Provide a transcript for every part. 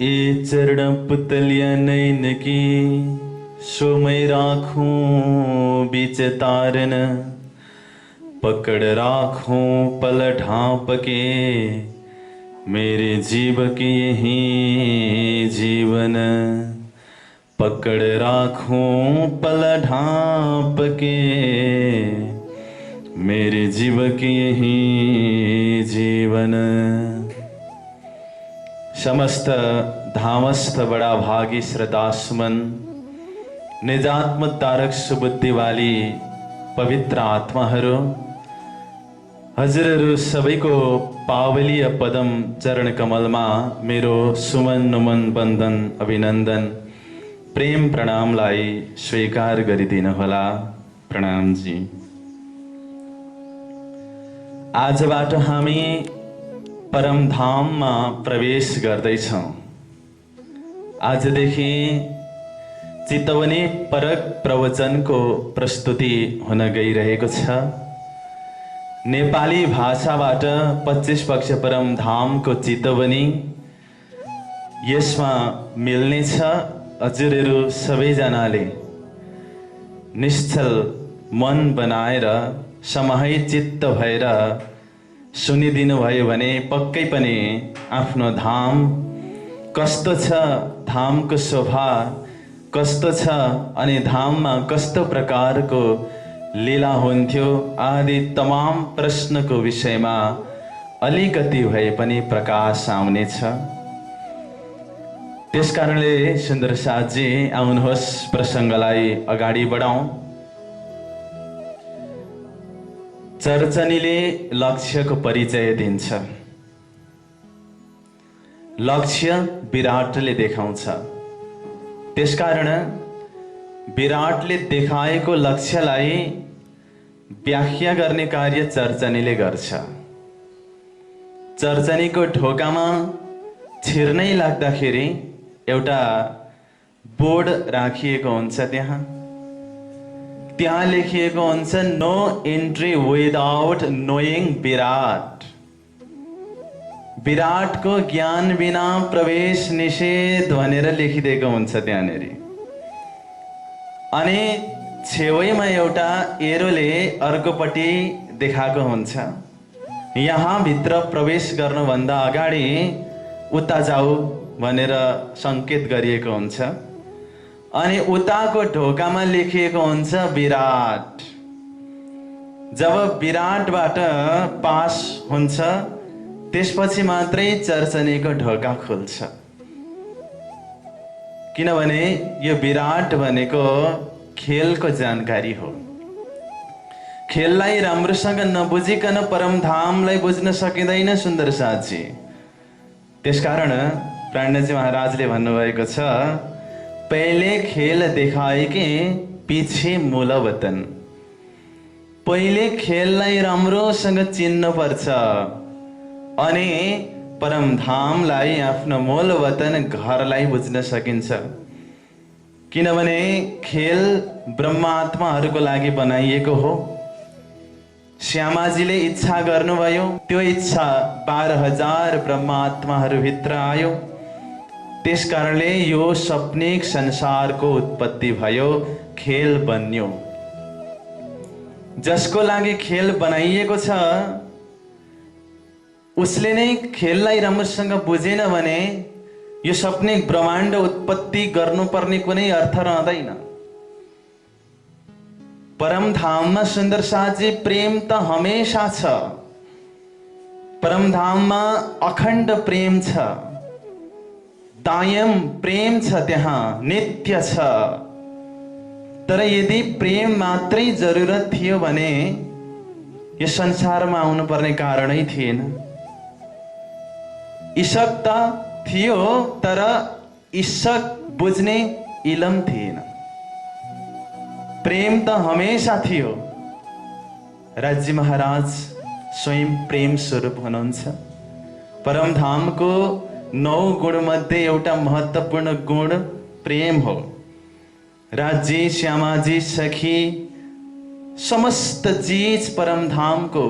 ए चरण पुतलिया नैन की सोमय राखूं बीच तारन पकड़ राखूं पल ढांप के मेरे जीव की यही जीवन पकड़ राखूं पल ढांप के मेरे जीव की यही जीवन। समस्त धामस्थ बड़ा भागी श्रद्धासुमन निजात्मोद्धारक सुबुद्धि वाली पवित्र आत्माहरू हजुरहरू सबैको पावलीय पदम चरण कमलमा मेरो सुमन नुमन बन्दन अभिनन्दन प्रेम प्रणामलाई स्वीकार गरिदिनुहोला। प्रणाम जी। आजबाट हामी परमधाममा प्रवेश गर्दैछौं। आजदेखि चितवनी परक प्रवचनको प्रस्तुति हुन गइरहेको छ। नेपाली भाषाबाट 25 पक्ष परमधामको चितवनी यसमा मिल्नेछ। हजुरहरू सबैजनाले निश्चल मन बनाएर समाहित चित्त भएर सुनिदिनु भयो भने पक्कै पनि आफ्नो धाम कस्तो छ, धामको शोभा कस्तो छ अनि धाममा कस्तो प्रकारको लीला हुन्थ्यो आदि तमाम प्रश्नको विषयमा अलिकति भए पनि प्रकाश आउनेछ। त्यसकारणले सुन्दर साथजी आउनुहोस्, प्रसङ्गलाई अगाडि बढाउँ। चर्चनीले लक्ष्यको परिचय दिन्छ। लक्ष्य विराटले देखाउँछ। त्यसकारण विराटले देखाएको लक्ष्यलाई व्याख्या गर्ने कार्य चर्चनीले गर्छ। चर्चनीको ढोकामा छिर्नै लाग्दाखेरि एउटा बोर्ड राखिएको हुन्छ। त्यहाँ लेखिएको हुन्छ नो एन्ट्री विदाउट नोइङ विराट। विराटको ज्ञान बिना प्रवेश निषेध भनेर लेखिदिएको हुन्छ त्यहाँनेरि। अनि छेउमा एउटा एरोले अर्कोपट्टि देखाएको हुन्छ। यहाँ भित्र प्रवेश गर्नुभन्दा अगाडि उता जाऊ भनेर संकेत गरिएको हुन्छ। अनि उताको ढोकामा लेखिएको हुन्छ विराट। जब विराटबाट पास हुन्छ त्यसपछि मात्रै चर्चनीको ढोका खुल्छ। किनभने यो विराट भनेको खेलको जानकारी हो। खेललाई राम्रोसँग नबुझिकन परमधामलाई बुझ्न सकिँदैन सुन्दर साथजी। त्यसकारण प्राणजी महाराजले भन्नुभएको छ, पहले खेल देखाए के पीछे मूल वतन। पहिले खेललाई राम्रोसँग चिन्नु पर्छ अनि परमधामलाई आफ्नो मूल वतन घरलाई बुझ्न सकिन्छ। किनभने खेल ब्रह्मात्माहरूको लागि बनाइएको हो। श्यामाजीले इच्छा गर्नुभयो, त्यो इच्छा 12,000 ब्रह्मात्माहरू भित्र आयो। त्यसकारणले यो सपनिक संसारको उत्पत्ति भयो, खेल बन्यो। जसको लागि खेल बनाइएको छ उसले नै खेललाई राम्रोसँग बुझेन भने यो सपनिक ब्रह्माण्ड उत्पत्ति गर्नुपर्ने कुनै अर्थ रहँदैन। परमधाममा सुन्दर साथजी प्रेम त हमेशा छ। परमधाममा अखण्ड प्रेम छ, दायम प्रेम छ, त्यहाँ नित्य छ। तर यदि प्रेम मात्रै जरुरत थियो भने यो संसारमा आउनुपर्ने कारणै थिएन। इशक त थियो तर इशक बुझ्ने इलम थिएन। प्रेम त हमेशा थियो। राज्य महाराज स्वयं प्रेम स्वरूप हुनुहुन्छ। परमधामको 9 गुण मध्ये एउटा महत्त्वपूर्ण गुण प्रेम हो। राज्य, श्यामाजी, सखी समस्त चीज परमधामको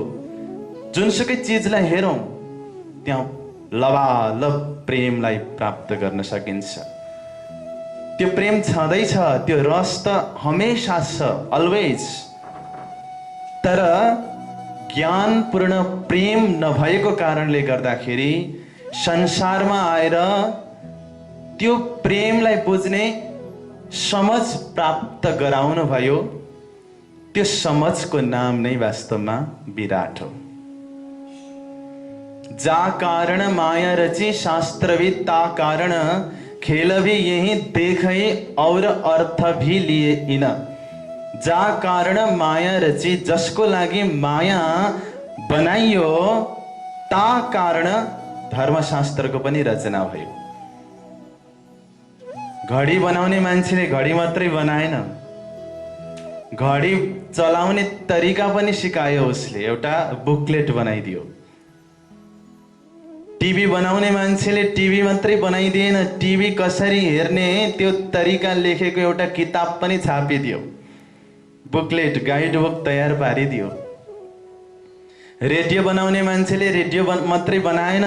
जुनसुकै चीजलाई हेरौं त्यहाँ लबालब प्रेमलाई प्राप्त गर्न सकिन्छ। त्यो प्रेम छँदैछ, त्यो रस त हमेशा छ, अलवेज। तर ज्ञानपूर्ण प्रेम नभएको कारणले गर्दाखेरि संसारमा आएर त्यो प्रेमलाई बुझ्ने समझ प्राप्त गराउनु भयो। त्यो समझको नाम नै वास्तवमा विराट हो। जा कारण माया रची शास्त्रविद, ता कारण खेल भी यही देखे और अर्थ भी लिए इन। जा कारण माया रची, जसको लागि माया बनाइयो, ता कारण धर्मशास्त्रको पनि रचना भयो। घडी बनाउने मान्छेले घडी मात्रै बनाएन, घडी चलाउने तरिका पनि सिकायो उसले, एउटा बुकलेट बनाइदियो। टिभी बनाउने मान्छेले टिभी मात्रै बनाइदिएन, टिभी कसरी हेर्ने त्यो तरिका लेखेको एउटा किताब पनि छापिदियो, बुकलेट गाइड बुक तयार पारिदियो। रेडियो बनाउने मान्छेले रेडियो मात्रै बनाएन,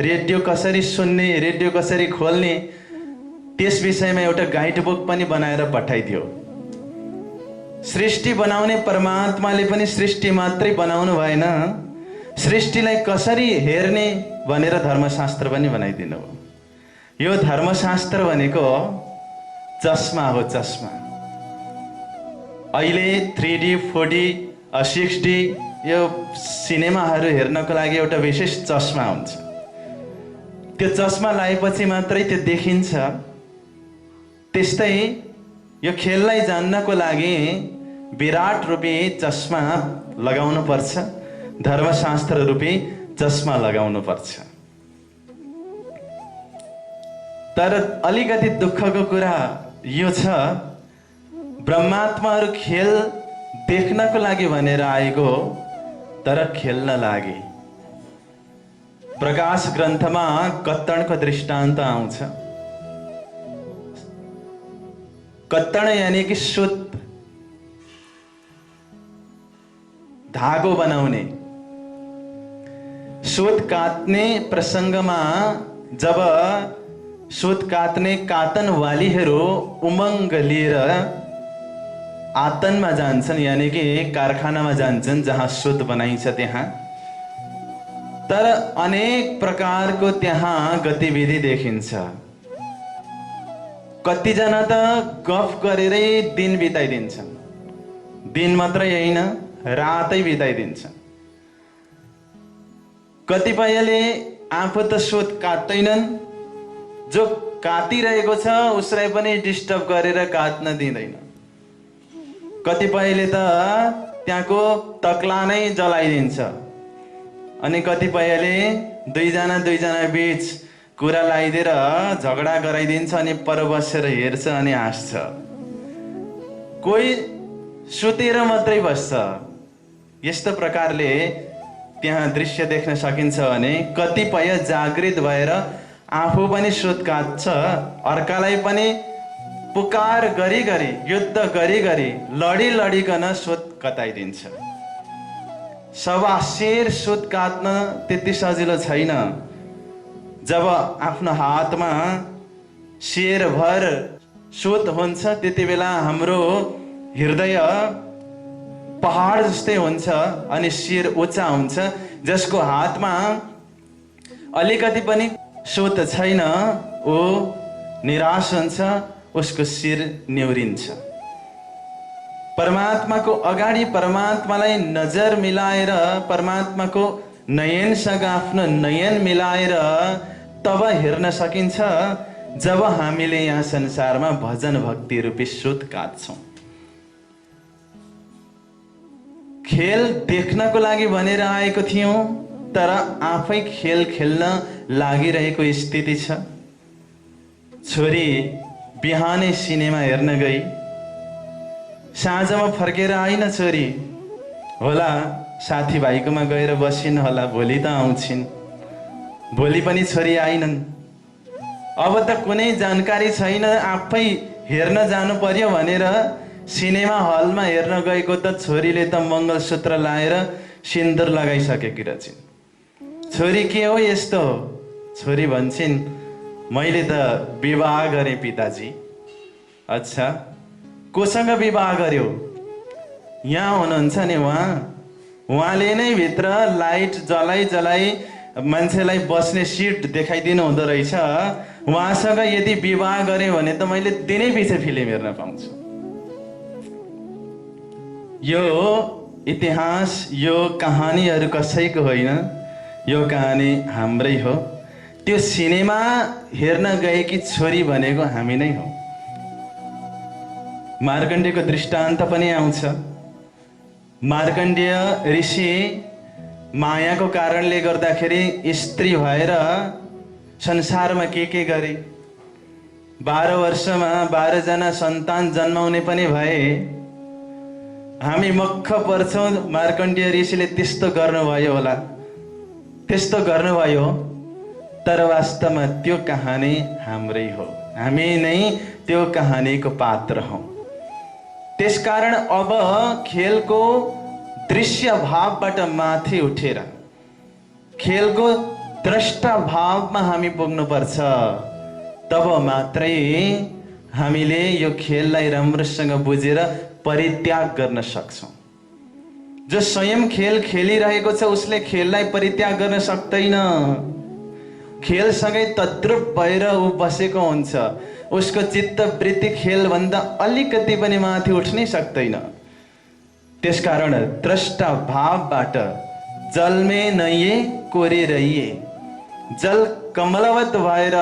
रेडियो कसरी सुन्ने, रेडियो कसरी खोल्ने, त्यस विषयमा एउटा गाइड बुक पनि बनाएर पठाइदियो। सृष्टि बनाउने परमात्माले पनि सृष्टि मात्रै बनाउनु भएन, सृष्टिलाई कसरी हेर्ने भनेर धर्मशास्त्र पनि बनाइदिनु हो। यो धर्मशास्त्र भनेको चस्मा हो, चस्मा। अहिले 3D 4D 6D यो सिनेमाहरू हेर्नको लागि एउटा विशेष चस्मा हुन्छ। त्यो चस्मा लगाएपछि मात्रै त्यो देखिन्छ। त्यस्तै यो खेललाई जान्नको लागि विराट रूपी चस्मा लगाउनु पर्छ, धर्मशास्त्र रूपी चस्मा लगाउनु पर्छ। तर अलिकति दुःखको कुरा यो छ, ब्रह्मात्माहरू खेल देख्नको लागि भनेर आएको तर खेल्न लागे। प्रकाश ग्रन्थमा कत्तणको दृष्टान्त आउँछ। कत्तण यानी कि सूत, धागो बनाउने। सूत काट्ने प्रसंगमा जब सूत काट्ने कातनवालीहरू उमङ्ग लिएर आतनमा जान्छन्, यानी कि कारखानामा जान्छन् जहाँ सूत बनाइन्छ त्यहाँ। तर अनेक प्रकारको त्यहाँ गतिविधि देखिन्छ। कतिजना त गफ गरेरै दिन बिताइदिन्छन्, दिन मात्रै होइन रातै बिताइदिन्छन्। कतिपयले आफू त सूत काट्दैनन्, जो काटिरहेको छ उसलाई पनि डिस्टर्ब गरेर काट्न दिँदैन। कतिपयले त त्यहाँको तक्ला नै जलाइदिन्छ, अनि कतिपयले दुईजना बीच कुरा लगाइदिएर झगडा गराइदिन्छ, अनि पर बसेर हेर्छ अनि हाँस्छ। कोही सुतेर मात्रै बस्छ। यस्तो प्रकारले त्यहाँ दृश्य देख्न सकिन्छ भने कतिपय जागृत भएर आफू पनि सूत काट्छ, अर्कालाई पनि पुकार गरी गरी, युद्ध गरी गरी, लडी लडिकन सूत कताइदिन्छ। सवासेर सूत काट्न त्यति सजिलो छैन। जब आफ्नो हातमा शेरभर सूत हुन्छ त्यति बेला हाम्रो हृदय पहाड जस्तै हुन्छ अनि शिर उच्चा हुन्छ। जसको हातमा अलिकति पनि सूत छैन ऊ निराश हुन्छ, उसको शिर निहुरिन्छ। परमात्माको अगाडि परमात्मालाई नजर मिलाएर, परमात्माको नयनसँग आफ्नो नयन मिलाएर तब हेर्न सकिन्छ जब हामीले यहाँ संसारमा भजन भक्ति रूपी सूत काट्छौं। खेल देख्नको लागि भनेर आएको थियौं, तर आफै खेल खेल्न लागिरहेको स्थिति छ। छोरी बिहानै सिनेमा हेर्न गई, साँझमा फर्केर आइन छोरी, होला साथीभाइकोमा गएर बसिन् होला, भोलि त आउँछिन्। भोलि पनि छोरी आइनन्। अब त कुनै जानकारी छैन, आफै हेर्न जानु पर्यो भनेर सिनेमा हलमा हेर्न गएको त छोरीले त मङ्गलसूत्र लाएर सिन्दुर लगाइसकेकी रहेछिन्। छोरी के हो यस्तो? छोरी भन्छन् मैले त विवाह गरेँ पिताजी। अच्छा, कोसँग विवाह गर्यो? यहाँ हुनुहुन्छ नि उहाँले नै भित्र लाइट जलाई जलाई मान्छेलाई बस्ने सिट देखाइदिनु हुँदो रहेछ। उहाँसँग यदि विवाह गरेँ भने त मैले दिनै पछि फिल्म हेर्न पाउँछु। यो इतिहास, यो कहानीहरू कसैको होइन, यो कहानी हाम्रै हो। त्यो सिनेमा हेर्न गएकी छोरी भनेको हामी नै हो। मार्कण्डेयको दृष्टान्त पनि आउँछ। मार्कण्डेय ऋषि मायाको कारणले गर्दाखेरि स्त्री भएर संसारमा के गरे। 12 वर्षमा 12 जना सन्तान जन्माउने पनि भए। हामी मक्ख पर्छौँ मार्कण्डेय ऋषिले त्यस्तो गर्नुभयो होला, त्यस्तो गर्नुभयो। तर वास्तवमा त्यो कहानी हाम्रै हो, हामी नै त्यो कहानीको पात्र हौँ। त्यसकारण अब खेलको दृश्य भावबाट माथि उठेर खेलको द्रष्टा भावमा हामी पुग्नुपर्छ। तब मात्रै हामीले यो खेललाई राम्रोसँग बुझेर परित्याग गर्न सक्छौँ। जो स्वयं खेल खेलिरहेको छ उसले खेललाई परित्याग गर्न सक्दैन। खेलसँगै तद्रुप भएर ऊ बसेको हुन्छ। उसको चित्तवृत्ति खेलभन्दा अलिकति पनि माथि उठ्नै सक्दैन। त्यसकारण द्रष्टा भावबाट जलमे नहिए कोरे रहिए, जल कमलवत भएर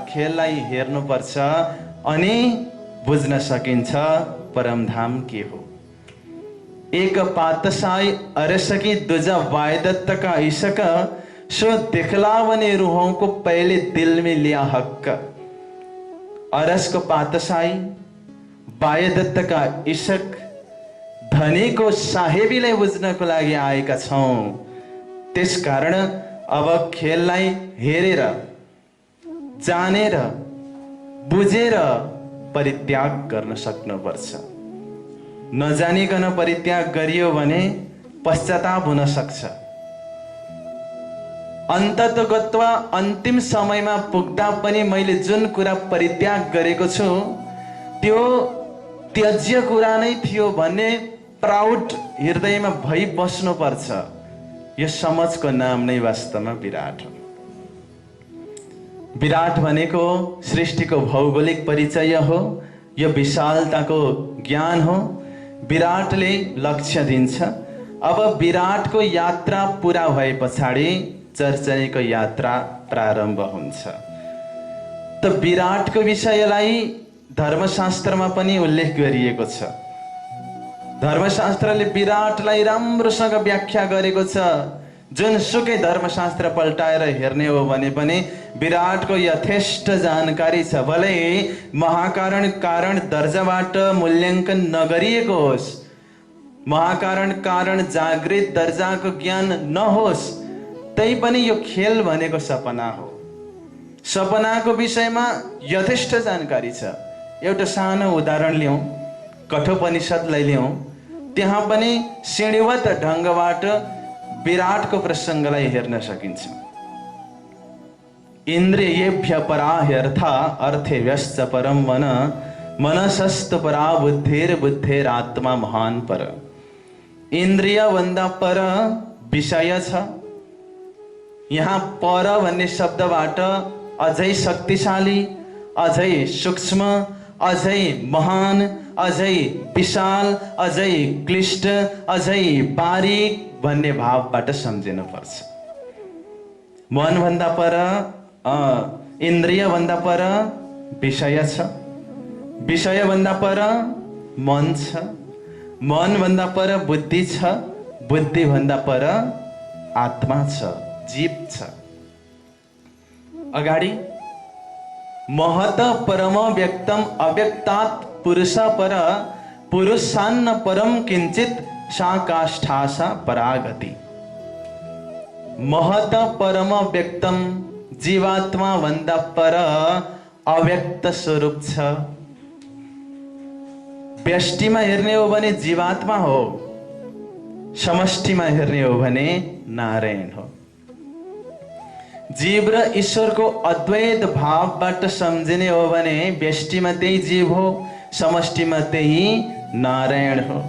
खेललाई हेर्नुपर्छ अनि बुझ्न सकिन्छ परमधाम के हो। एक पातशाही अरसकी दूजा वायदत्त का इशक, सो दिखलावने रूहों को पहले दिल में लिया हक। अरस को पातशाही, वायदत्त का इशक, धनीको साहेबीलाई बुझ्नको लागि आएका छौँ। त्यसकारण अब खेललाई हेरेर, जानेर, बुझेर परित्याग गर्न सक्नुपर्छ। नजानिकन परित्याग गरियो भने पश्चाताप हुन सक्छ। अन्ततगत्वा अन्तिम समयमा पुग्दा पनि मैले जुन कुरा परित्याग गरेको छु त्यो त्याज्य कुरा नै थियो भन्ने प्राउड हृदयमा भई बस्नुपर्छ। यो समझको नाम नै वास्तवमा विराट हो। विराट भनेको सृष्टिको भौगोलिक परिचय हो, यो विशालताको ज्ञान हो। विराटले लक्ष्य दिन्छ। अब विराटको यात्रा पुरा भए पछाडि चर्चनीको यात्रा प्रारम्भ हुन्छ। त विराटको विषयलाई धर्मशास्त्रमा पनि उल्लेख गरिएको छ। धर्मशास्त्रले विराटलाई राम्रोसँग व्याख्या गरेको छ। जुनसुकै धर्मशास्त्र पल्टाएर हेर्ने हो भने पनि विराटको यथेष्ट जानकारी छ। भले महाकारण कारण दर्जाबाट मूल्याङ्कन नगरिएको होस्, महाकारण कारण जागृत दर्जाको ज्ञान नहोस्, तै पनि यो खेल भनेको सपना हो। सपनाको विषयमा यथेष्ट जानकारी छ। एउटा सानो उदाहरण लिउँ, कठोपनिषद्लाई लिउँ। त्यहाँ पनि श्रेणीवत ढङ्गबाट विराटको प्रसङ्गलाई हेर्न सकिन्छ। इन्द्रियेभ्य परा ह्यर्था अर्थे व्यश्च परम मन, मनसस्त परा बुद्धेरात्मा महान पर। इन्द्रिय भन्दा पर विषय छ। यहाँ पर भन्ने शब्दबाट अझै शक्तिशाली, अझै सूक्ष्म, अझै महान, अझै विशाल, अझै क्लिष्ट, अझै बारीक भन्ने भावबाट सम्झिनु पर्छ। मन भन्दा पर, इन्द्रिय भन्दा पर विषय छ, विषय भन्दा पर मन छ, मन भन्दा पर बुद्धि छ, बुद्धि भन्दा पर आत्मा छ, जीव छ। अगाडि महत परम व्यक्तम अव्यक्तात् पुरुष पर, पुरुषान्न परम किंचित सा काष्ठासा परागति। महत परम व्यक्तम जीवात्मा भन्दा पर अव्यक्त स्वरूप छ। व्यष्टिमा हेर्ने हो भने जीवात्मा हो, समष्टिमा हेर्ने हो भने नारायण हो। जीव र ईश्वरको अद्वैत भावबाट सम्झिने हो भने व्यष्टिमा त्यही जीव हो, समष्टिमा त्यही नारायण हो।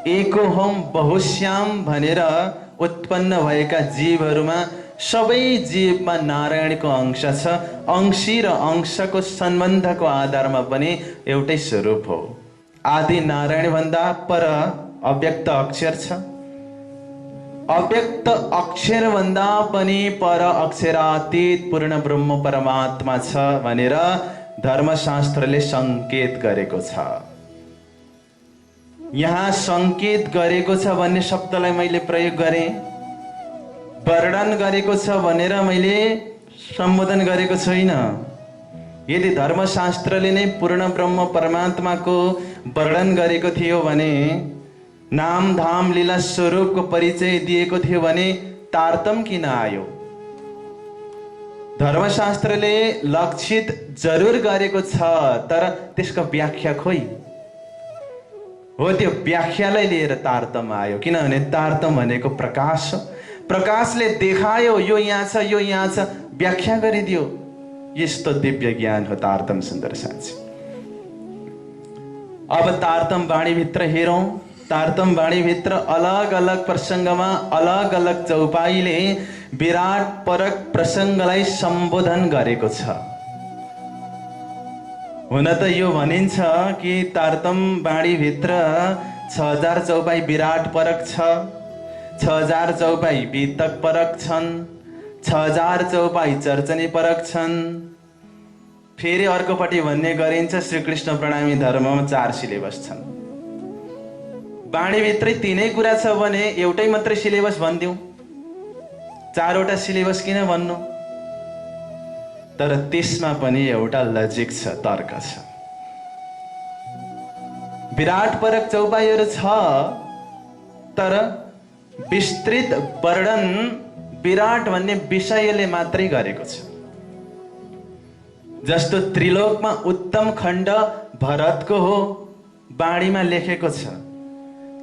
एको हम बहुश्याम भनेर उत्पन्न भएका जीवहरूमा सबै जीवमा नारायणको अंश छ। अंशी र अंशको सम्बन्धको आधारमा पनि एउटै स्वरूप हो। आदि नारायण भन्दा पर अव्यक्त अक्षर छ। अव्यक्त अक्षर भन्दा पनि पर अक्षरातीत पूर्ण ब्रह्म परमात्मा छ भनेर धर्मशास्त्रले संकेत गरेको छ। यहाँ संकेत गरेको छ भन्ने शब्दलाई मैले प्रयोग गरेँ, वर्णन गरेको छ भनेर मैले सम्बोधन गरेको छैन। यदि धर्मशास्त्रले नै पूर्ण ब्रह्म परमात्माको वर्णन गरेको थियो भने, नाम धाम लीला स्वरूपको परिचय दिएको थियो भने तारतम किन आयो? धर्मशास्त्रले लक्षित जरुर गरेको छ, तर त्यसको व्याख्या खोइ हो। त्यो व्याख्यालाई लिएर तारतम आयो, किनभने तारतम भनेको प्रकाश हो। प्रकाशले देखायो यो यहाँ छ, यो यहाँ छ, व्याख्या गरिदियो। यस्तो दिव्य ज्ञान हो तारतम सुन्दर साथी। अब तारतम वाणीभित्र हेरौँ। तारतम वाणीभित्र अलग अलग प्रसङ्गमा अलग अलग चौपाईले विराट परक प्रसङ्गलाई सम्बोधन गरेको छ। हुन त यो भनिन्छ कि तारतम वाणीभित्र 6000 चौपाई विराट परक छ, 6000 चौपाई वितक परक छन्, 6000 चौपाई चर्चनी परक छन्। फेरि अर्कोपट्टि भन्ने गरिन्छ श्रीकृष्ण प्रणामी धर्ममा 4 सिलेबस छन्। वाणीभित्रै तीनै कुरा छ भने एउटै मात्रै सिलेबस भनिदिउँ, 4वटा सिलेबस किन भन्नु? तर त्यसमा पनि एउटा लजिक छ, तर्क छ। विराट परक चौपाईहरू छ, तर विस्तृत वर्णन विराट भन्ने विषयले मात्रै गरेको छ। जस्तो त्रिलोकमा उत्तम खण्ड भरतको हो, वाणीमा लेखेको छ।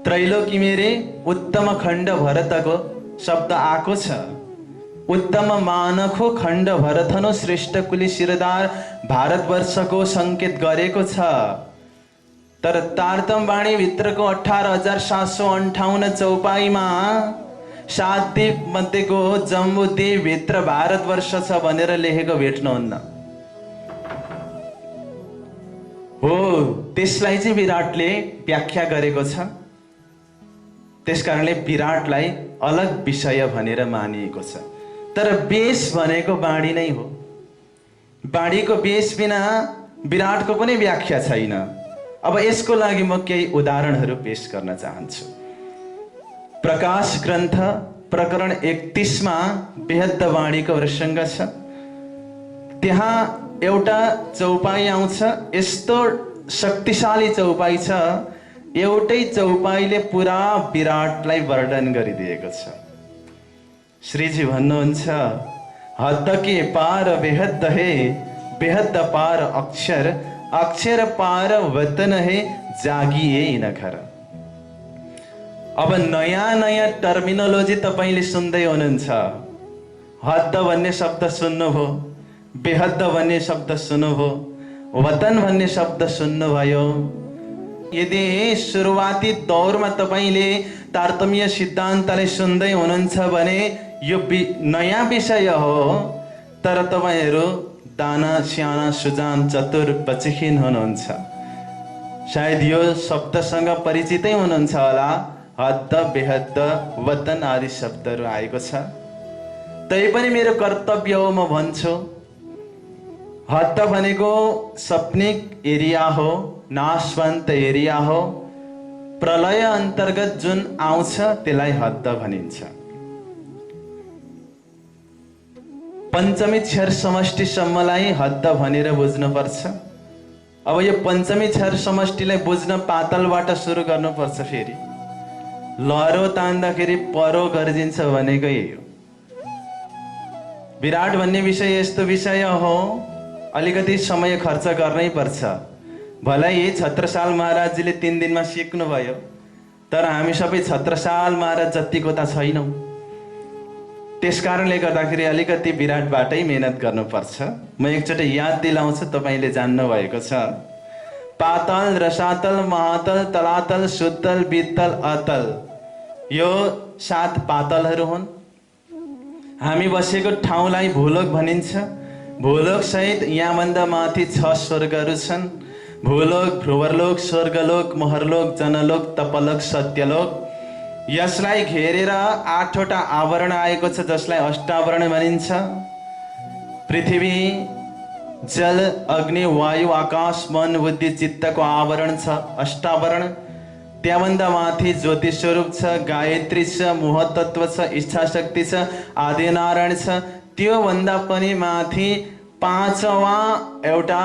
त्रैलोकी मेरे उत्तम खण्ड भरतको शब्द आएको छ। उत्तम मानखो खण्ड भरतनो श्रेष्ठ कुली शिरदार भारतवर्षको सङ्केत गरेको छ। तर तारतम वाणी भित्रको 18,758 चौपाईमा 7 द्वीप मध्येको जम्बू द्वीप भित्र भारतवर्ष छ भनेर लेखेको भेट्नुहुन्न। हो, त्यसलाई चाहिँ विराटले व्याख्या गरेको छ। त्यसकारणले विराटलाई अलग विषय भनेर मानिएको छ। तर बेस भनेको वाणी नै हो। वाणीको बेस बिना विराटको कुनै व्याख्या छैन। अब यसको लागि म केही उदाहरणहरू पेश गर्न चाहन्छु। प्रकाश ग्रन्थ प्रकरण 31 मा बेहद्द वाणीको प्रसङ्ग छ। त्यहाँ एउटा चौपाई आउँछ, यस्तो शक्तिशाली चौपाई छ, एउटै चौपाईले पुरा विराटलाई वर्णन गरिदिएको छ। श्रीजी भन्नुहुन्छ, हद के पार बेहद है, बेहद पार अक्षर, अक्षर पार वतन है, जागिए न घर। अब नयाँ नयाँ टर्मिनोलोजी तपाईँले सुन्दै हुनुहुन्छ। हद भन्ने शब्द सुन्नुभयो, बेहद भन्ने शब्द सुन्नुभयो, वतन भन्ने शब्द सुन्नुभयो। यदि सुरुवाती दौरमा तपाईँले तारतम्य सिद्धान्तलाई सुन्दै हुनुहुन्छ भने यो नयाँ विषय हो, तर तपाईँहरू दाना स्याना सुजान चतुर बचिखिन हुनुहुन्छ। सायद यो शब्दसँग परिचितै हुनुहुन्छ होला। हद, बेहद, वतन आदि शब्दहरू आएको छ। तैपनि मेरो कर्तव्य हो, म भन्छु, हद भनेको सपनिक एरिया हो, नाशवन्त एरिया हो। प्रलय अन्तर्गत जुन आउँछ त्यसलाई हद भनिन्छ। पञ्चमी क्षर समष्टिसम्मलाई हद भनेर बुझ्नुपर्छ। अब यो पञ्चमी क्षर समष्टिलाई बुझ्न पातलबाट सुरु गर्नुपर्छ। फेरि लहरो तान्दाखेरि परो गर्जिन्छ भनेको यही हो। विराट भन्ने विषय यस्तो विषय हो, अलिकति समय खर्च गर्नै पर्छ। भलै छत्रसाल महाराजजीले 3 दिनमा सिक्नुभयो, तर हामी सबै छत्रसाल महाराज जतिको त छैनौँ। त्यसकारणले गर्दाखेरि अलिकति विराटबाटै मेहनत गर्नुपर्छ। म एकचोटि याद दिलाउँछु, तपाईँले जान्नु भएको छ। पातल, रसातल, महातल, तलातल, सुतल, वितल, अतल, यो 7 पातलहरू हुन्। हामी बसेको ठाउँलाई भूलोक भनिन्छ। भूलोक सहित यहाँभन्दा माथि 6 स्वर्गहरू छन्। भूलोक, भ्रुवरलोक, स्वर्गलोक, महरलोक, जनलोक, तपलोक, सत्यलोक। यसलाई घेरेर 8वटा आवरण आएको छ, जसलाई अष्टावरण भनिन्छ। पृथ्वी, जल, अग्नि, वायु, आकाश, मन, बुद्धि, चित्तको आवरण छ अष्टावरण। त्यहाँभन्दा माथि ज्योति स्वरूप छ, गायत्री छ, मोहतत्व छ, इच्छा शक्ति छ, आदिनारायण छ। त्योभन्दा पनि माथि 5वां एउटा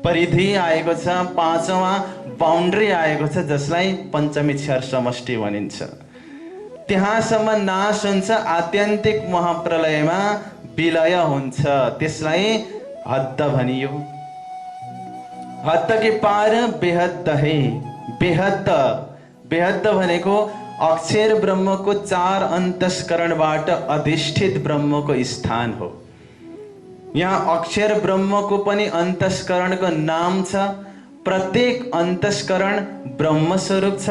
परिधि आएको छ, 5वां बाउन्ड्री आएको छ, जसलाई पञ्चमीक्षर समष्टि भनिन्छ। त्यहाँसम्म नाश हुन्छ, आत्यन्तिक महाप्रलयमा विलय हुन्छ। त्यसलाई हद्द भनियो। हद्द के पार बेहद्द है। बेहद्द, बेहद्द भनेको अक्षर ब्रह्मको 4 अन्तस्करणबाट अधिष्ठित ब्रह्मको स्थान हो। यहाँ अक्षर ब्रह्मको पनि अन्तस्करणको नाम छ। प्रत्येक अन्तस्करण ब्रह्म स्वरूप छ,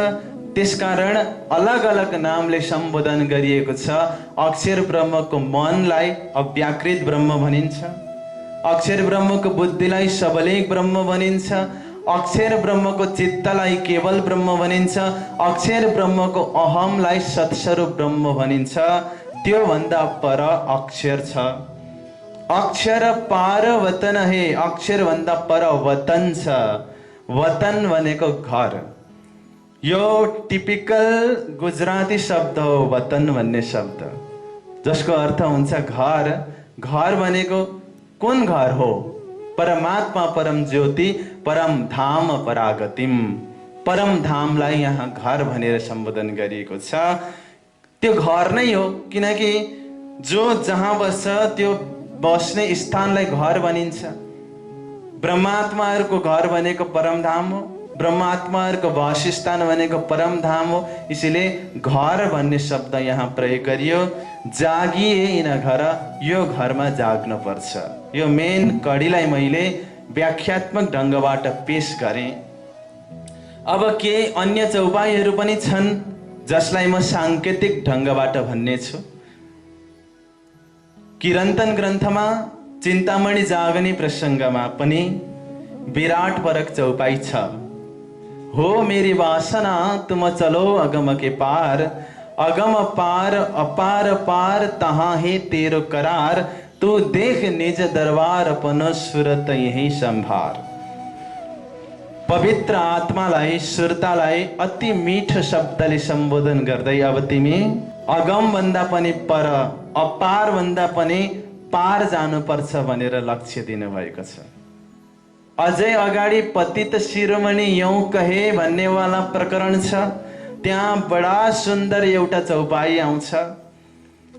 त्यसकारण अलग अलग नामले सम्बोधन गरिएको छ। अक्षर ब्रह्मको मनलाई अव्याकृत ब्रह्म भनिन्छ। अक्षर ब्रह्मको बुद्धिलाई सबलेक ब्रह्म भनिन्छ। अक्षर ब्रह्मको चित्तलाई केवल ब्रह्म भनिन्छ। अक्षर ब्रह्मको अहमलाई सत्स्वरूप ब्रह्म भनिन्छ। त्योभन्दा पर अक्षर छ। अक्षर पार वतन है। अक्षर भन्दा पर वतन छ। वतन भनेको घर। यो टिपिकल गुजराती शब्द हो, वतन भन्ने शब्द, जसको अर्थ हुन्छ घर। घर भनेको कुन घर हो? परमात्मा, परम ज्योति, परम धाम, परागतिम। परम धामलाई यहाँ घर भनेर सम्बोधन गरिएको छ। त्यो घर नै हो, किनकि जो जहाँ बस्छ त्यो बस्ने स्थानलाई घर भनिन्छ। ब्रह्मात्माहरूको घर भनेको परमधाम हो। ब्रह्मात्माहरूको वासस्थान भनेको परमधाम हो। इसलिए घर भन्ने शब्द यहाँ प्रयोग गरियो। जागिए इन घर, यो घरमा जाग्नु पर्छ। यो मेन कडीलाई मैले व्याख्यात्मक ढङ्गबाट पेश गरेँ। अब केही अन्य चौपाईहरू पनि छन्, जसलाई म साङ्केतिक ढङ्गबाट भन्ने छु। किरन्तन ग्रन्थमा चिन्तामणि जागने प्रसङ्गमा पनि विराट परक चौपाई छ। हो मेरी वासना तुम चलो अगम के पार, अगम पार अपार पार तहाँ है तेरो करार, तू देख निज दरबार अपनो सुरत यही संभार। पवित्र आत्मालाई, सुरतालाई अति मिठो शब्दले सम्बोधन गर्दै अब तिमी अगम भन्दा पनि पर, अपार भन्दा पनि पार जानुपर्छ भनेर लक्ष्य दिनुभएको छ। अझै अगाडि पतित शिरोमणि यौं कहे भन्नेवाला प्रकरण छ। त्यहाँ बडा सुन्दर एउटा चौपाई आउँछ।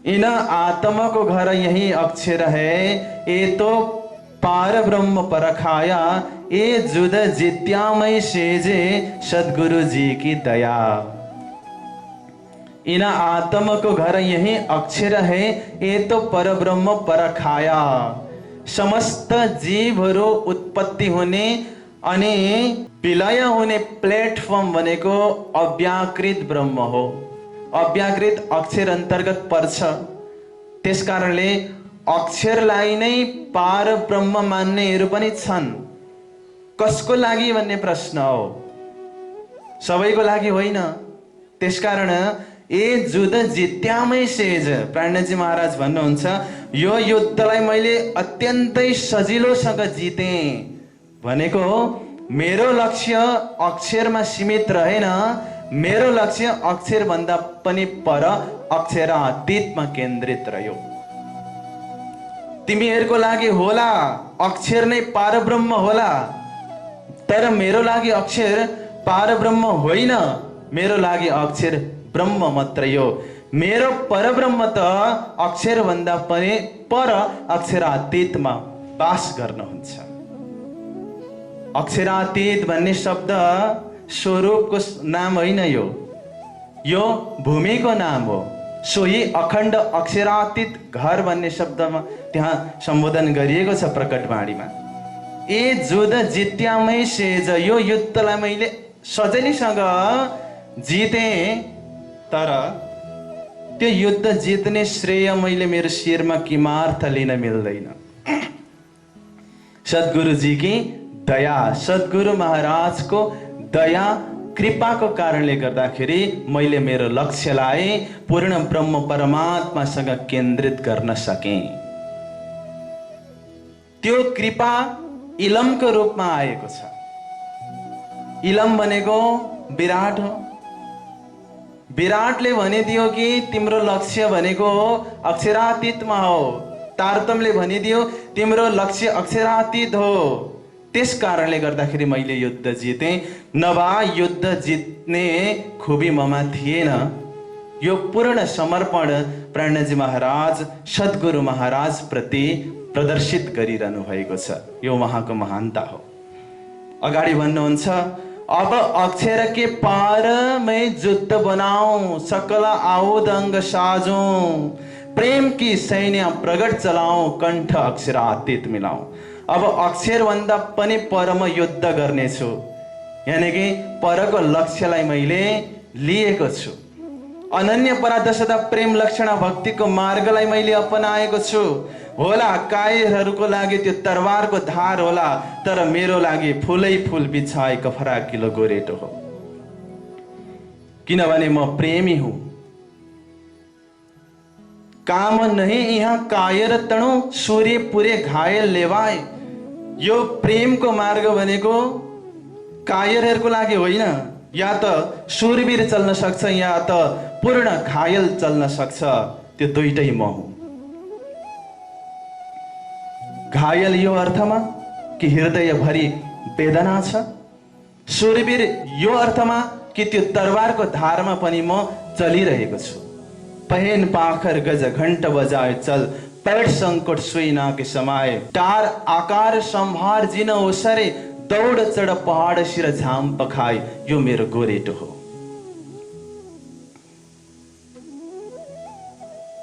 इन आत्मा को घर यही अक्षर है, ये तो पार ब्रह्म परखाया, ये जुद जित्यामय सेजे सदगुरु जी की दया। इन आत्मा को घर यही अक्षर है, ये तो पर ब्रह्म परखाया। समस्त जीवहरू उत्पत्ति हुने अनि विलय हुने प्लेटफर्म भनेको अव्याकृत ब्रह्म हो। अव्याकृत अक्षर अन्तर्गत पर्छ। त्यसकारणले अक्षरलाई नै पार ब्रह्म मान्नेहरू पनि छन्। कसको लागि भन्ने प्रश्न हो, सबैको लागि होइन। त्यसकारण ए जुद जित्यामै सेज, प्राणजी महाराज भन्नुहुन्छ, यो युद्धलाई मैले अत्यन्तै सजिलोसँग जितेँ भनेको मेरो लक्ष्य अक्षरमा सीमित रहेन। मेरो लक्ष्य अक्षर भन्दा पनि पर अक्षरातीतमा केन्द्रित रह्यो। तिमीहरूको लागि होला अक्षर नै पारब्रह्म होला, तर मेरो लागि अक्षर पारब्रह्म होइन। मेरो लागि अक्षर ब्रह्म मात्रै हो। मेरो परब्रह्म त अक्षर भन्दा पनि पर अक्षरातीतमा वास गर्नुहुन्छ। अक्षरातीत भन्ने शब्द स्वरूपको नाम होइन, यो भूमिको नाम हो, सोही अखण्ड अक्षरातीत घर भन्ने शब्दमा त्यहाँ सम्बोधन गरिएको छ प्रकटवाणीमा। ए जुध जित्यामै सेज, यो युद्धलाई मैले सजिलैसँग जितेँ, तर त्यो युद्ध जित्ने श्रेय मैले मेरो शिरमा किमार्थ लिन मिल्दैन। सद्गुरुजी की दया, सद्गुरु महाराजको दया कृपाको कारणले गर्दाखेरि मैले मेरो लक्ष्यलाई पूर्ण ब्रह्म परमात्मासँग केन्द्रित गर्न सकेँ। त्यो कृपा इलमको रूपमा आएको छ। इलम भनेको विराट हो। विराटले भनिदियो कि तिम्रो लक्ष्य भनेको अक्षरातीतमा हो, तारतमले भनिदियो तिम्रो लक्ष्य अक्षरातीत हो। त्यस कारणले गर्दाखेरि मैले युद्ध जितेँ, नभए युद्ध जित्ने खुबी ममा थिएन। यो पूर्ण समर्पण प्रणजी महाराज सद्गुरु महाराज प्रति प्रदर्शित गरिरहनु भएको छ। यो उहाँको महानता हो। अगाडि भन्नुहुन्छ, अब अक्षर के पार मैं युद्ध बनाऊं, सकल आउद अंग साजूं, प्रेम की सैन्य प्रगट चलाऊं, कंठ अक्षरातीत मिलाऊं। अब अक्षर भन्दा पनि परम युद्ध गर्नेछु, यानी कि परको लक्ष्यलाई मैले लिएको छु। अनन्य परादशता प्रेम लक्षण भक्तिको मार्गलाई मैले अपनाएको छु। होला कायरहरूको लागि त्यो तरवारको धार होला, तर मेरो लागि फुलै फुल बिछाएको फराकिलो गोरेटो हो, किनभने म प्रेमी हुँ। काम नहीं यहाँ कायर तणु सूर्य पुरे घायल लेवाए। यो प्रेमको मार्ग भनेको कायरहरूको लागि होइन, या त शूरवीर चल्न सक्छ या त पूर्ण घायल चल्न सक्छ, त्यो दुईटै म हुँ। घायल यो अर्थमा कि हृदयभरि वेदना छ, शूरवीर यो अर्थमा कि त्यो तरवारको धारमा पनि म चलिरहेको छु। पहन पाखर गज घंट बजाए चल, पैठ संकट सुईना के समाए, टार आकार संभार जिन ओसरे, दौड़ चढ़ पहाड़ शिर झाम पखाए, यो मेरो गोरेटो हो।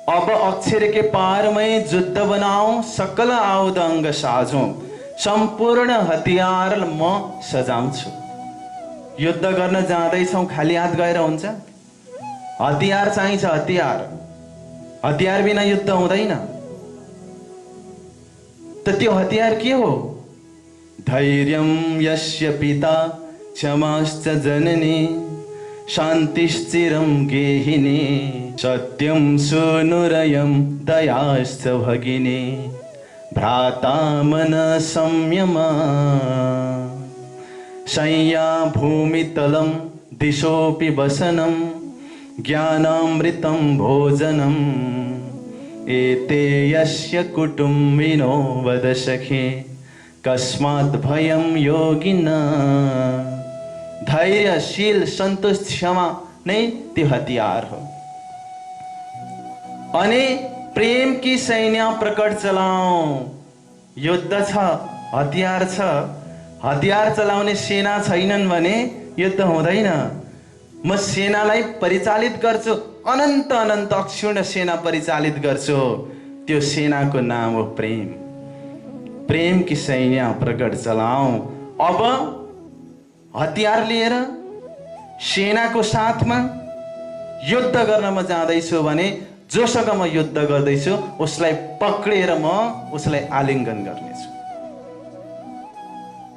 अब अक्षर के पार में युद्ध बनाऊं, सकल आउद अंग साजूं, संपूर्ण हतियार म सजाउँछु। युद्ध गर्न जाँदैछौं खाली हात गएर हुन्छ? हतियार चाहिन्छ, हतियार। हतियार बिना युद्ध हुँदैन। त त्यो हतियार के हो? धैर्यं यस्य पिता क्षमाश्च जननी, शान्तिश्चिरं गेहिनी, सत्यं सुनुरयं दयाश्च भगिनी, भ्राता मन संयमा, शय्या भूमितलं दिशोऽपि वसनं, ज्ञानामृतं भोजनम्, एते यस्य कुटुम्बिनो वद सखे, कस्मात् भयं योगिना। धैर्यशील संतोष क्षमा नै त्यो हतियार हो। अनि प्रेम की सैन्य प्रकट चलाऊ। युद्ध छ, हतियार छ। हतियार चलाउने सेना छैनन् भने युद्ध हुँदैन। म सेनालाई परिचालित गर्छु, अनन्त अनन्त अक्षुण्ण सेना परिचालित गर्छु। त्यो सेनाको नाम हो प्रेम। प्रेम की सैन्य प्रकट चलाऊ। अब हतियार लिएर सेनाको साथमा युद्ध गर्न म जाँदैछु भने जोसँग म युद्ध गर्दैछु उसलाई पक्रेर म उसलाई आलिङ्गन गर्नेछु।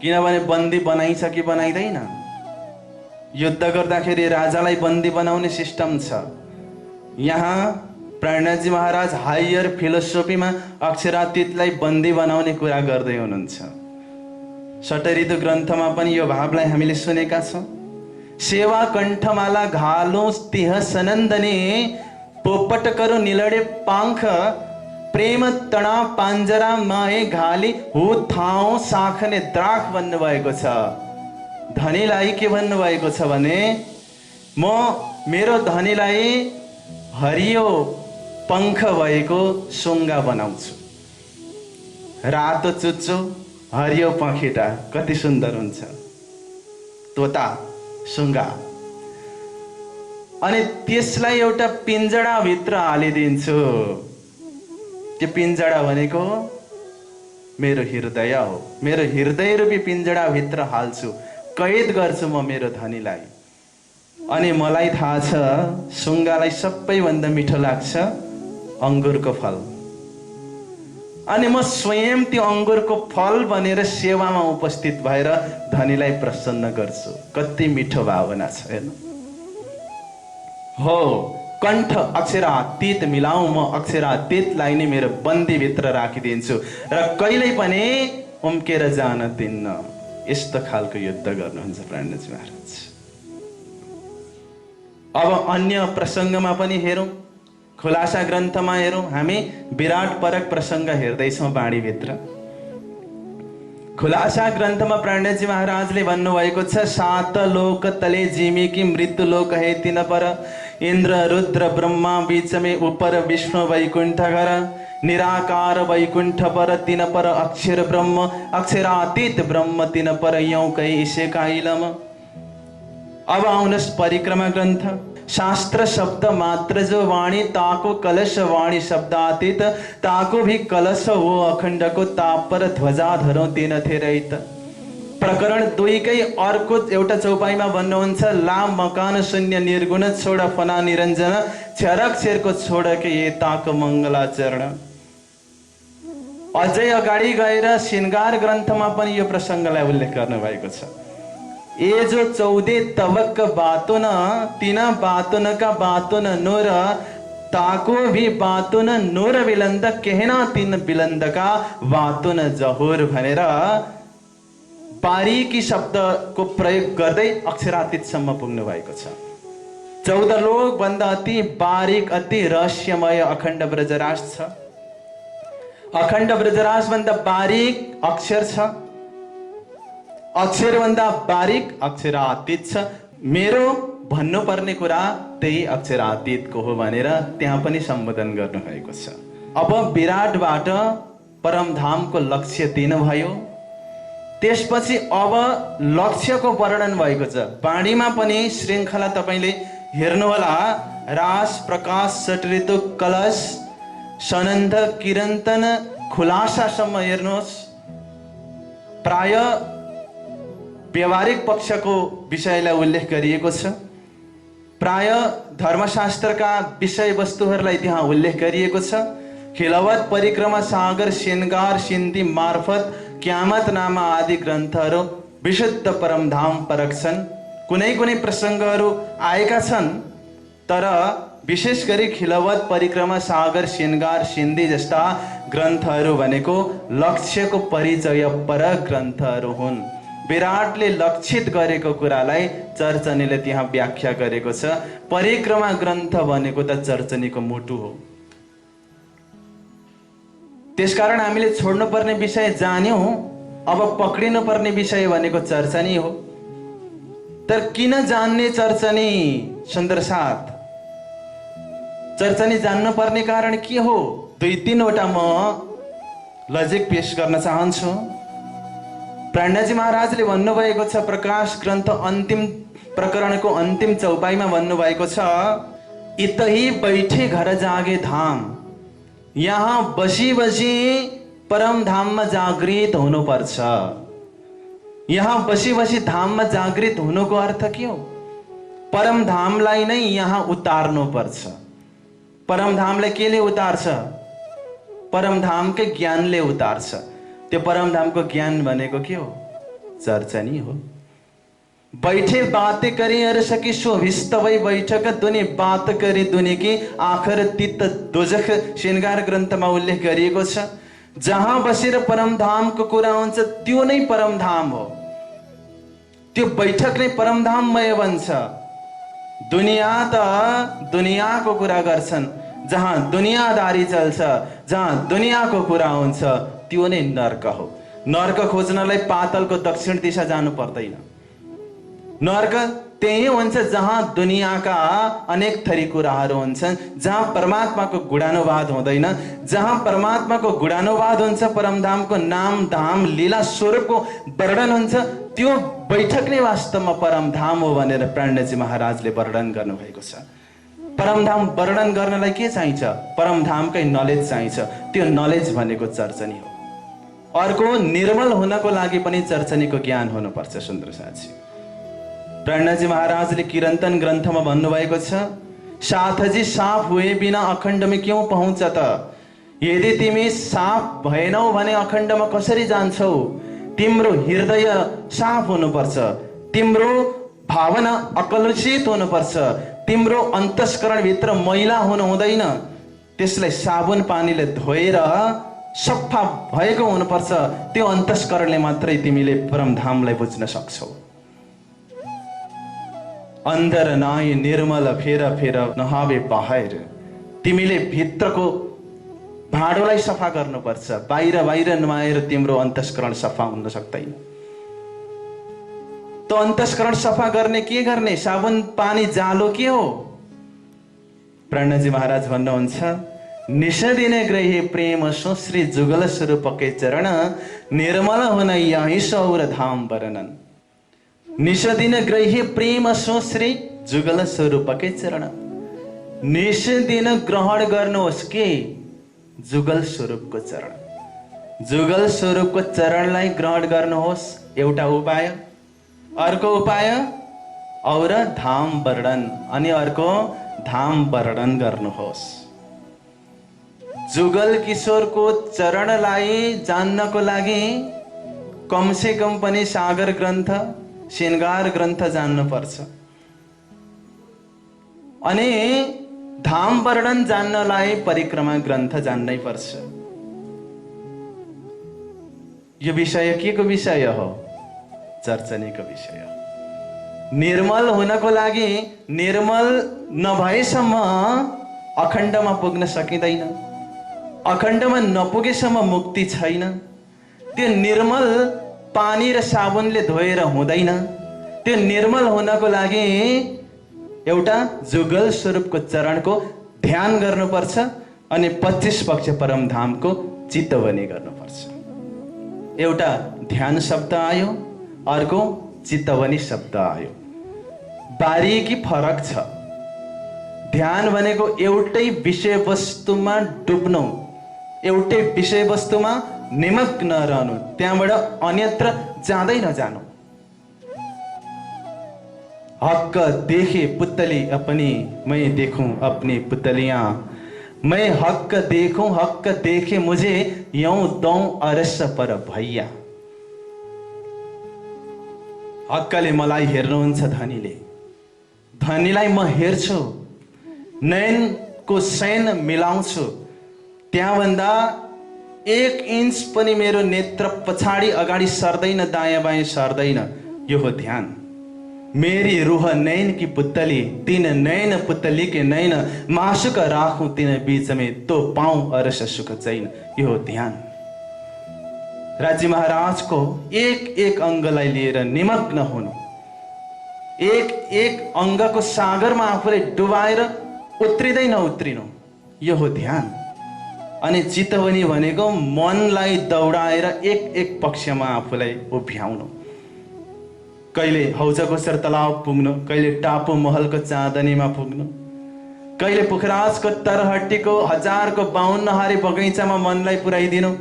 किनभने बन्दी बनाइन्छ कि बनाइदैन? युद्ध गर्दाखेरि राजालाई बन्दी बनाउने सिस्टम छ। यहाँ प्रणजी महाराज हायर फिलोसोफीमा अक्षरातीतलाई बन्दी बनाउने कुरा गर्दै हुनुहुन्छ। षटऋतु ग्रन्थमा पनि यो भावलाई हामीले सुनेका छौँ। सेवा कण्ठमाला घालो तिह सनन्दने, पोपट करो निलडे पांख, प्रेम तना पांजरा माए घाली, हो थाउ साखने द्राख भन्नुभएको छ। धनीलाई के भन्नुभएको छ भने, म मेरो धनीलाई हरियो पंख भएको सुङ्गा बनाउँछु। रातो चुच्चो हरियो पखेटा कति सुन्दर हुन्छ, तोता सुङ्गा। अनि त्यसलाई एउटा पिञ्जडाभित्र हालिदिन्छु। त्यो पिञ्जडा भनेको मेरो हृदय हो। मेरो हृदय रूपी पिञ्जडाभित्र हाल्छु, कैद गर्छु म मेरो धनीलाई। अनि मलाई थाहा छ सुङ्गालाई सबैभन्दा मिठो लाग्छ अङ्गुरको फल। अनि म स्वयं त्यो अङ्गुरको फल बनेर सेवामा उपस्थित भएर धनीलाई प्रसन्न गर्छु। कति मिठो भावना छ हेर्नु। हो, कण्ठ अक्षरातीत मिलाऊ, म अक्षरातीतलाई नै मेरो बन्दीभित्र राखिदिन्छु र कहिल्यै पनि उम्केर जान दिन्न। यस्तो खालको युद्ध गर्नुहुन्छ प्राणजी महाराज। अब अन्य प्रसङ्गमा पनि हेरौँ, खुलासा ग्रन्थमा हेरौँ। हामी विराट परक प्रसङ्ग हेर्दैछौँ बाणीभित्र। खुलासा ग्रन्थमा प्राणजी महाराजले भन्नुभएको छ, 7 लोक तले जिमी की मृत्यु लोक है तिन पर, इंद्र रुद्र ब्रह्मा बीच में ऊपर विष्णु वैकुंठ घर, निराकार वैकुंठ पर तिन पर अक्षर ब्रह्म, अक्षरातीत ब्रह्म तिन पर यौं कई इसे काइलम। अब आउनुहोस् परिक्रमा ग्रन्थ। शास्त्र शब्द मात्र जो वाणी, ताको कलश वाणी शब्दातीत, ताको भी कलश हो अखण्ड को, तापर ध्वजा धरौं तीन थे रहित। प्रकरण 2 कै अर्को एउटा चौपाईमा भन्नुहुन्छ, ला मकान शून्य निर्गुण, छोड फना निरञ्जन, क्षरक्षरको छोड के ये ताक मङ्गलाचरण। अझै अगाडि गएर श्रृङ्गार ग्रन्थमा पनि यो प्रसङ्गलाई उल्लेख गर्नुभएको छ। ये जो 14 तवक बातुन, तीन बातुन का बातुन नूर, ताको भी बातुन नूर बिलन्द, कहना तीन बिलन्द का बातुन जहुर भनेर बारीकी शब्दको प्रयोग गर्दै अक्षरातीतसम्म पुग्नु भएको छ। 14 लोक भन्दा अति बारीक, अति रहस्यमय अखण्ड ब्रजराज छ। अखण्ड ब्रजराज भन्दा बारीक अक्षर छ, अक्षर भन्दा बारीक अक्षरातीत छ। मेरो भन्नुपर्ने कुरा त्यही अक्षरातीतको हो भनेर त्यहाँ पनि सम्बोधन गर्नुभएको छ। अब विराटबाट परमधामको लक्ष्य दिनुभयो। त्यसपछि अब लक्ष्यको वर्णन भएको छ। बाणीमा पनि श्रृङ्खला तपाईले हेर्नुहोला, रास प्रकाश सटऋतु कलश सनन्द किरन्तन खुलासासम्म हेर्नुहोस्। प्राय व्यवहारिक पक्षको विषयलाई उल्लेख गरिएको छ। प्राय धर्मशास्त्रका विषयवस्तुहरूलाई त्यहाँ उल्लेख गरिएको छ। खिलवत परिक्रमा सागर श्रृङ्गार सिन्धी मार्फत क्यामत नामा आदि ग्रन्थहरू विशुद्ध परमधाम परक छन्। कुनै कुनै प्रसङ्गहरू आएका छन्, तर विशेष गरी खिलवत परिक्रमा सागर श्रृङ्गार सिन्धी जस्ता ग्रन्थहरू भनेको लक्ष्यको परिचय परक ग्रन्थहरू हुन्। विराटले लक्षित गरेको कुरालाई चर्चनीले त्यहाँ व्याख्या गरेको छ। परिक्रमा ग्रन्थ भनेको त चर्चनीको मुटु हो। त्यसकारण हामीले छोड्नुपर्ने विषय जान्यौँ, अब पक्रिनुपर्ने विषय भनेको चर्चनी हो। तर किन जान्ने चर्चनी? सुन्दर साथ, चर्चनी जान्नुपर्ने कारण के हो? 2-3 वटा म लजिक पेश गर्न चाहन्छु। प्राणजी महाराजले भन्नुभएको छ, प्रकाश ग्रन्थ अन्तिम प्रकरणको अन्तिम चौपाईमा भन्नुभएको छ, इतही बैठे घर जागे धाम, यहाँ बसी बसी परम धाममा जागृत हुनुपर्छ। यहाँ बसी बसी धाममा जागृत हुनुको अर्थ के हो? परम धामलाई नै यहाँ उतार्नु पर्छ। परम धामलाई केले उतार्छ? परम धामकै ज्ञानले उतार्छ। त्यो परम धामको ज्ञान भनेको के हो? चर्चनी हो। बैठे बातें करी अर सकी शोभिस्त वही बैठक दुनी बात करी दुनी की आखर तित दोजख श्रृङ्गार ग्रन्थमा उल्लेख गरिएको छ। जहाँ बसेर परमधामको कुरा हुन्छ त्यो नै परमधाम हो। त्यो बैठक नै परमधाममय बन्छ। दुनिया त दुनियाको कुरा गर्छन्, जहाँ दुनियादारी चल्छ, जहाँ दुनियाको कुरा हुन्छ त्यो नै नर्क हो। नर्क खोज्नलाई पातलको दक्षिण दिशा जानु पर्दैन। नर्क त्यही हुन्छ जहाँ दुनियाँका अनेक थरी कुराहरू हुन्छन्, जहाँ परमात्माको गुणानुवाद हुँदैन, जहाँ परमात्माको गुणानुवाद हुन्छ, परमधामको नाम धाम लीला स्वरूपको वर्णन हुन्छ। त्यो बैठक नै वास्तवमा परमधाम हो भनेर प्राणजी महाराजले वर्णन गर्नुभएको छ। परमधाम वर्णन गर्नलाई के चाहिन्छ? परमधामकै नलेज चाहिन्छ। त्यो नलेज भनेको चर्चनी हो। अर्को, निर्मल हुनको लागि पनि चर्चनीको ज्ञान हुनुपर्छ। सुन्दर साथी, प्राणजी महाराजले किरन्तन ग्रन्थमा भन्नुभएको छ, साथजी साफ हुए बिना अखण्डमा क्यों पहुँच त? यदि तिमी साफ भएनौ भने अखण्डमा कसरी जान्छौ? तिम्रो हृदय साफ हुनुपर्छ, तिम्रो भावना अकलुषित हुनुपर्छ, तिम्रो अन्तस्करणभित्र मैला हुनु हुँदैन, त्यसलाई साबुन पानीले धोएर सफा भएको हुनुपर्छ। त्यो अन्तस्करणले मात्रै तिमीले परमधामलाई बुझ्न सक्छौ। अन्दर नाई निर्मल फेर फेर नहावे बाहिर। तिमीले भित्रको भाँडोलाई सफा गर्नुपर्छ, बाहिर बाहिर नुहाएर तिम्रो अन्तस्करण सफा हुन सक्दैन। त अन्तस्करण सफा गर्ने के गर्ने? साबुन पानी जालो के हो? प्राणजी महाराज भन्नुहुन्छ, निषदिने ग्रही प्रेम सुश्री जुगल स्वरूपकै चरण, निर्मल हुन यही सौर धाम वर्णन। निषदिन ग्रही प्रेम सुश्री जुगल स्वरूपकै चरण। निषदिन ग्रहण गर्नुहोस् के? जुगल स्वरूपको चरण। जुगल स्वरूपको चरणलाई ग्रहण गर्नुहोस्, एउटा उपाय। अर्को उपाय और धाम वर्णन, अनि अर्को धाम वर्णन गर्नुहोस्। जुगल किशोरको चरणलाई जान्नको लागि कमसे कम पनि सागर ग्रन्थ, श्रृंगार ग्रन्थ जान्नुपर्छ। अनि धाम वर्णन जान्नलाई परिक्रमा ग्रन्थ जान्नै पर्छ। यो विषय के को विषय हो? चर्चनीको विषय हो। निर्मल हुनको लागि निर्मल नभएसम्म अखण्डमा पुग्न सकिँदैन। अखण्डमा नपुगेसम्म मुक्ति छैन। त्यो निर्मल पानी र साबुनले धोएर हुँदैन। त्यो निर्मल हुनको लागि एउटा जुगल स्वरूपको चरणको ध्यान गर्नुपर्छ, अनि 25 पक्ष परमधामको चित्तवनी गर्नुपर्छ। एउटा ध्यान शब्द आयो, अर्को चित्तवनी शब्द आयो। बारीकी फरक छ। ध्यान भनेको एउटै विषयवस्तुमा डुब्नु, एउटै विषयवस्तुमा निमग्न रहनु, त्यहाँबाट अन्यत्र जाँदै नजानु। हक्क देखे पुतली अपनी, मैं देखूं अपनी पुतलियां। मैं हक्क देखूं, हक्क देखे मुझे, यूं दौं अरस पर भैया। हक्कले मलाई हेर्नुहुन्छ धनीले, धनीलाई म हेर्छु, नयनको सैन मिलाउँछु। त्यहाँभन्दा 1 इन्च पनि मेरो नेत्र पछाडि अगाडि सर्दैन, दायाँ बायाँ सर्दैन। यो हो ध्यान। मेरी रूह नैन की पुतली, तीन नैन पुतली के नैन, मासुक राखूं तीन बीच में, तो पाऊं अरस सुख चैन। यो हो ध्यान। राज्य महाराजको एक एक अङ्गलाई लिएर निमग्न हुनु, एक एक अङ्गको सागरमा आफूलाई डुबाएर उत्रिँदै नउत्रिनु, यो हो ध्यान। अनि चितवनी भनेको मनलाई दौडाएर एक एक पक्षमा आफूलाई उभ्याउनु। कहिले हौजकोसर तलाव पुग्नु, कहिले टापु महलको चाँदनीमा पुग्नु, कहिले पुखराजको तरहट्टीको 1052 हारी बगैँचामा मनलाई पुर्याइदिनु,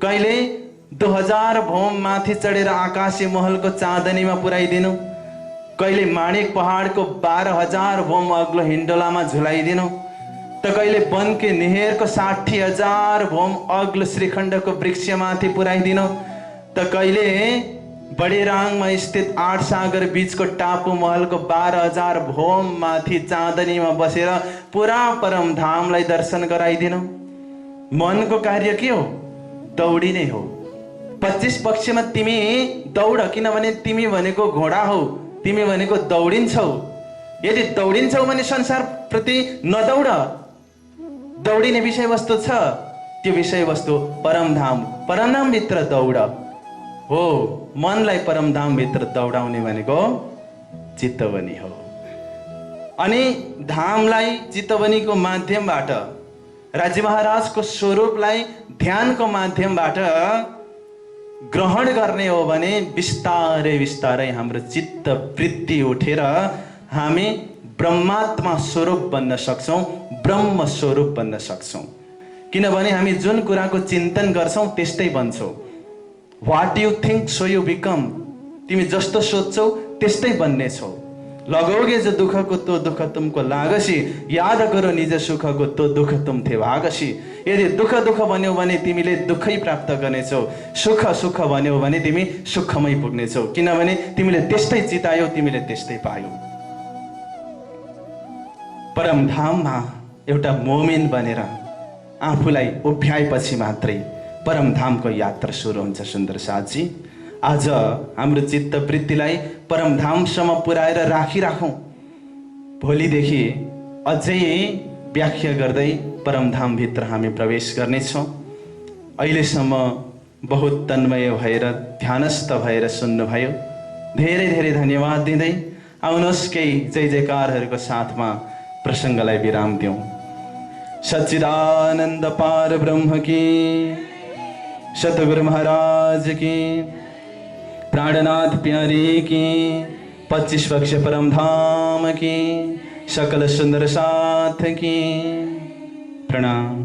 कहिले 2000 भौम माथि चढेर आकाशी महलको चाँदनीमा पुर्याइदिनु, कहिले माणिक पहाडको 12000 भौम अग्लो हिन्डोलामा झुलाइदिनु, त कहिले वनके निहेरको 60000 भौम अग्लो श्रीखण्डको वृक्षमाथि पुर्याइदिनु, त कहिले बडेराङमा स्थित 8 सागर बीचको टापु महलको 12000 भौम माथि चाँदनीमा बसेर पुरा परमधामलाई दर्शन गराइदिनु। मनको कार्य के हो? दौडिने हो। 25 पक्षमा तिमी दौड, किनभने तिमी भनेको घोडा हौ, तिमी भनेको दौडिन्छौ। यदि दौडिन्छौ भने संसार प्रति नदौड। दौडिने विषयवस्तु छ, त्यो विषयवस्तु परमधाम, परमधामभित्र दौड हो। मनलाई परमधामभित्र दौडाउने भनेको चितवनी हो। अनि धामलाई चितवनीको माध्यमबाट, राज्य महाराजको स्वरूपलाई ध्यानको माध्यमबाट ग्रहण गर्ने हो भने बिस्तारै बिस्तारै हाम्रो चित्त वृत्ति उठेर हामी ब्रह्मात्मा स्वरूप बन्न सक्छौँ, ब्रह्म स्वरूप बन्न सक्छौँ। किनभने हामी जुन कुराको चिन्तन गर्छौँ त्यस्तै बन्छौँ। What you think so you become. तिमी जस्तो सोच्छौ त्यस्तै बन्नेछौ। लगोगे जो दुख को तो दुख तुमको लागसी, याद करो निज सुख को तो दुख तुम थे भागसी। यदि दुख दुख भन्यौ भने तिमीले दुःखै प्राप्त गर्नेछौ, सुख सुख भन्यौ भने तिमी सुखमै पुग्नेछौ। किनभने तिमीले त्यस्तै चितायौ, तिमीले त्यस्तै पायौ। परमधाममा एउटा मोमिन बनेर आफूलाई उभ्याएपछि मात्रै परमधामको यात्रा सुरु हुन्छ। सुन्दर साथजी, आज हाम्रो चित्त वृत्तिलाई परमधामसम्म पुर्याएर राखिराखौँ। भोलिदेखि अझै व्याख्या गर्दै परमधामभित्र हामी प्रवेश गर्नेछौँ। अहिलेसम्म बहुत तन्मय भएर ध्यानस्थ भएर सुन्नुभयो, धेरै धेरै धन्यवाद दिँदै आउनुहोस् केही जय जयकारहरूको साथमा प्रसङ्गलाई विराम दिउँ। सच्चिदानन्द पार ब्रह्म की, सतगुरु महाराज की, प्राणनाथ प्यारी की, 25 पक्ष परम धाम की, सकल सुंदर साथ की। प्रणाम।